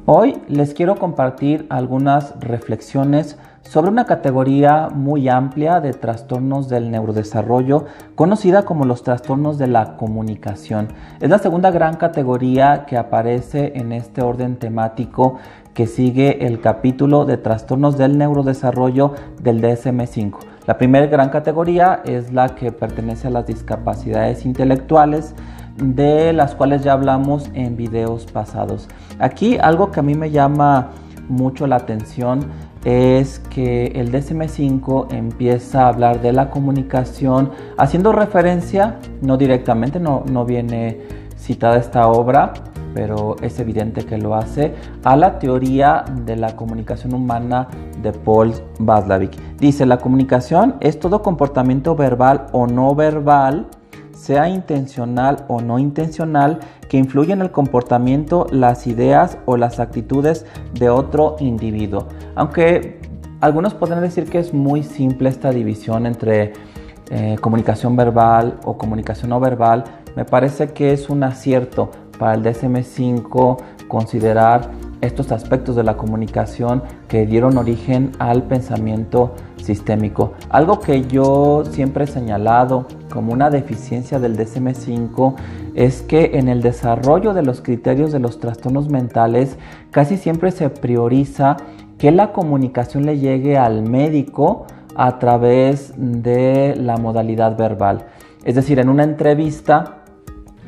Hoy les quiero compartir algunas reflexiones sobre una categoría muy amplia de trastornos del neurodesarrollo, conocida como los trastornos de la comunicación. Es la segunda gran categoría que aparece en este orden temático que sigue el capítulo de trastornos del neurodesarrollo del DSM-5. La primera gran categoría es la que pertenece a las discapacidades intelectuales, de las cuales ya hablamos en videos pasados. Aquí algo que a mí me llama mucho la atención es que el DSM-5 empieza a hablar de la comunicación haciendo referencia, no directamente, no viene citada esta obra, pero es evidente que lo hace, a la teoría de la comunicación humana de Paul Watzlawick. Dice: la comunicación es todo comportamiento verbal o no verbal, sea intencional o no intencional, que influye en el comportamiento, las ideas o las actitudes de otro individuo. Aunque algunos podrían decir que es muy simple esta división entre comunicación verbal o comunicación no verbal, me parece que es un acierto para el DSM-5 considerar estos aspectos de la comunicación que dieron origen al pensamiento sistémico. Algo que yo siempre he señalado como una deficiencia del DSM-5 es que en el desarrollo de los criterios de los trastornos mentales casi siempre se prioriza que la comunicación le llegue al médico a través de la modalidad verbal. Es decir, en una entrevista,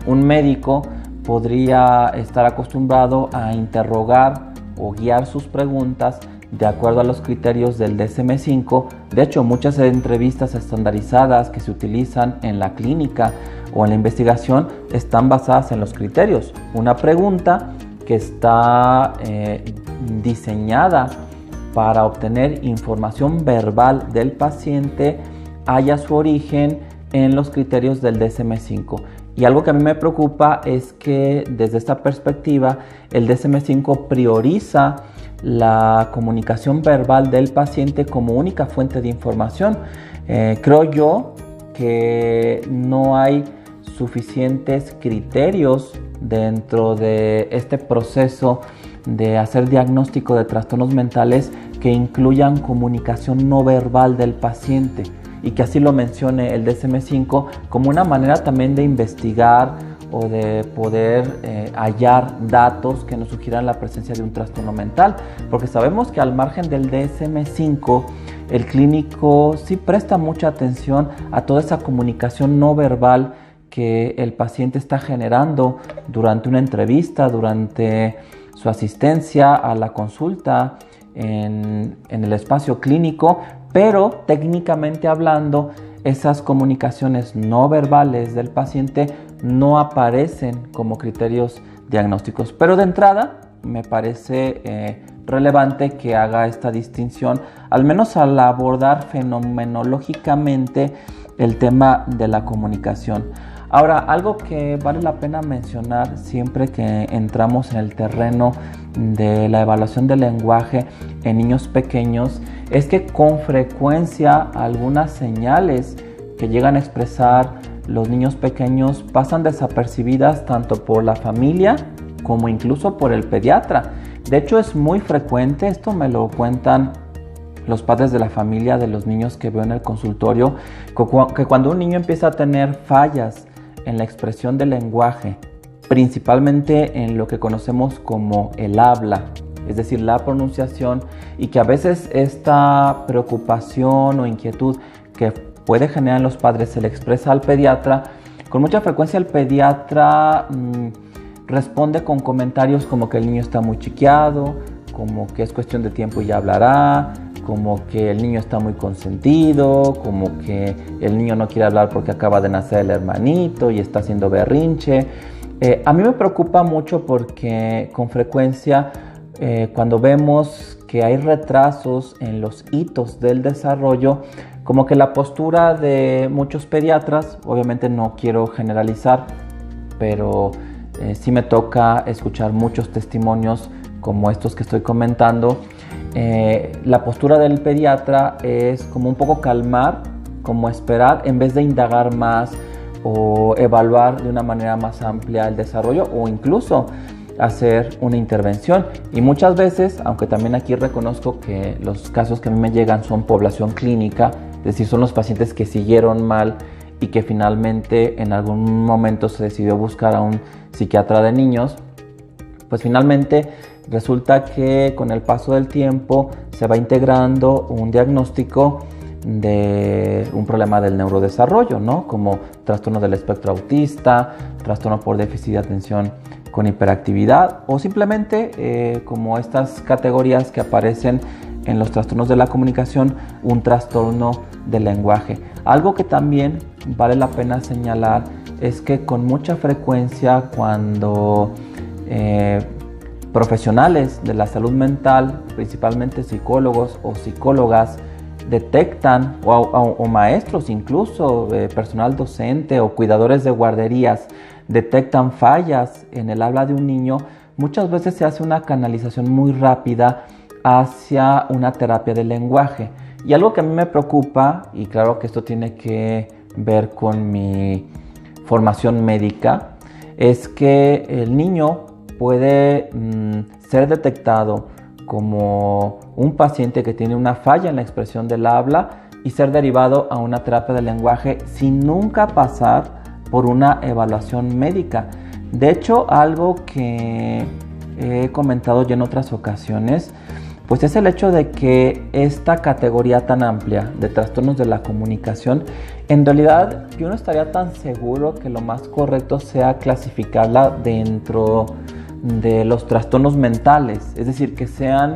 un médico podría estar acostumbrado a interrogar o guiar sus preguntas de acuerdo a los criterios del DSM-5. De hecho, muchas entrevistas estandarizadas que se utilizan en la clínica o en la investigación están basadas en los criterios. Una pregunta que está diseñada para obtener información verbal del paciente halla su origen en los criterios del DSM-5. Y algo que a mí me preocupa es que desde esta perspectiva el DSM-5 prioriza la comunicación verbal del paciente como única fuente de información. Creo yo que no hay suficientes criterios dentro de este proceso de hacer diagnóstico de trastornos mentales que incluyan comunicación no verbal del paciente, y que así lo mencione el DSM-5 como una manera también de investigar o de poder hallar datos que nos sugieran la presencia de un trastorno mental, porque sabemos que al margen del DSM-5 el clínico sí presta mucha atención a toda esa comunicación no verbal que el paciente está generando durante una entrevista, durante su asistencia a la consulta en el espacio clínico, pero técnicamente hablando, esas comunicaciones no verbales del paciente no aparecen como criterios diagnósticos. Pero de entrada me parece relevante que haga esta distinción, al menos al abordar fenomenológicamente el tema de la comunicación. Ahora, algo que vale la pena mencionar siempre que entramos en el terreno de la evaluación del lenguaje en niños pequeños es que con frecuencia algunas señales que llegan a expresar los niños pequeños pasan desapercibidas tanto por la familia como incluso por el pediatra. De hecho, es muy frecuente, esto me lo cuentan los padres de la familia de los niños que veo en el consultorio, que cuando un niño empieza a tener fallas en la expresión del lenguaje, principalmente en lo que conocemos como el habla, es decir, la pronunciación, y que a veces esta preocupación o inquietud que puede generar en los padres se le expresa al pediatra, con mucha frecuencia el pediatra responde con comentarios como que el niño está muy chiqueado, como que es cuestión de tiempo y ya hablará, como que el niño está muy consentido, como que el niño no quiere hablar porque acaba de nacer el hermanito y está haciendo berrinche. A mí me preocupa mucho porque con frecuencia cuando vemos que hay retrasos en los hitos del desarrollo, como que la postura de muchos pediatras, obviamente no quiero generalizar, pero sí me toca escuchar muchos testimonios como estos que estoy comentando. La postura del pediatra es como un poco calmar, como esperar, en vez de indagar más o evaluar de una manera más amplia el desarrollo, o incluso hacer una intervención. Y muchas veces, aunque también aquí reconozco que los casos que a mí me llegan son población clínica, es decir, son los pacientes que siguieron mal y que finalmente en algún momento se decidió buscar a un psiquiatra de niños, pues finalmente resulta que con el paso del tiempo se va integrando un diagnóstico de un problema del neurodesarrollo, ¿no? Como trastorno del espectro autista, trastorno por déficit de atención con hiperactividad o simplemente como estas categorías que aparecen en los trastornos de la comunicación, un trastorno del lenguaje. Algo que también vale la pena señalar es que con mucha frecuencia cuando profesionales de la salud mental, principalmente psicólogos o psicólogas, detectan, o maestros incluso, personal docente o cuidadores de guarderías, detectan fallas en el habla de un niño, muchas veces se hace una canalización muy rápida hacia una terapia del lenguaje. Y algo que a mí me preocupa, y claro que esto tiene que ver con mi formación médica, es que el niño puede ser detectado como un paciente que tiene una falla en la expresión del habla y ser derivado a una terapia del lenguaje sin nunca pasar por una evaluación médica. De hecho, algo que he comentado ya en otras ocasiones, pues es el hecho de que esta categoría tan amplia de trastornos de la comunicación, en realidad yo no estaría tan seguro que lo más correcto sea clasificarla dentro de los trastornos mentales, es decir, que sean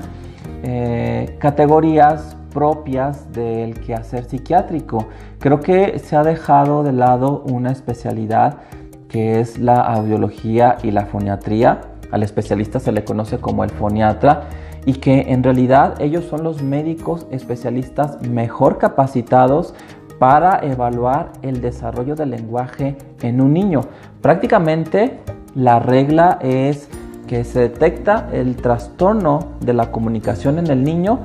categorías propias del quehacer psiquiátrico. Creo que se ha dejado de lado una especialidad que es la audiología y la foniatría. Al especialista se le conoce como el foniatra, y que en realidad ellos son los médicos especialistas mejor capacitados para evaluar el desarrollo del lenguaje en un niño. Prácticamente la regla es que se detecta el trastorno de la comunicación en el niño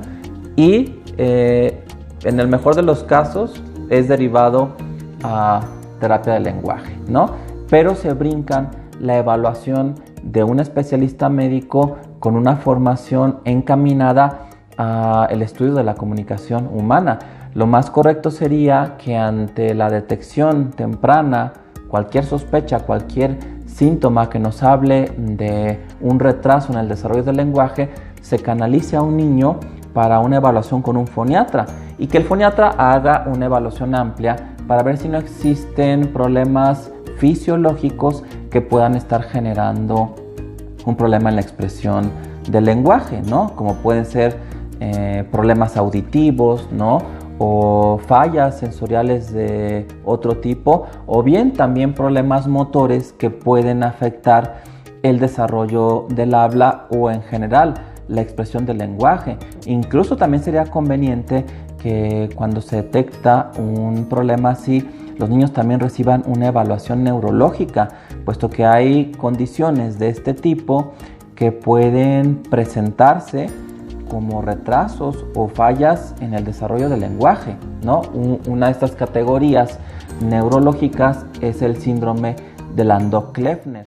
y en el mejor de los casos es derivado a terapia del lenguaje, ¿no? Pero se brincan la evaluación de un especialista médico con una formación encaminada al estudio de la comunicación humana. Lo más correcto sería que ante la detección temprana, cualquier sospecha, cualquier síntoma que nos hable de un retraso en el desarrollo del lenguaje, se canalice a un niño para una evaluación con un foniatra y que el foniatra haga una evaluación amplia para ver si no existen problemas fisiológicos que puedan estar generando un problema en la expresión del lenguaje, ¿no? Como pueden ser problemas auditivos, ¿no? O fallas sensoriales de otro tipo, o bien también problemas motores que pueden afectar el desarrollo del habla o en general la expresión del lenguaje. Incluso también sería conveniente que cuando se detecta un problema así, los niños también reciban una evaluación neurológica, puesto que hay condiciones de este tipo que pueden presentarse como retrasos o fallas en el desarrollo del lenguaje, ¿no? Una de estas categorías neurológicas es el síndrome de Landau-Kleffner.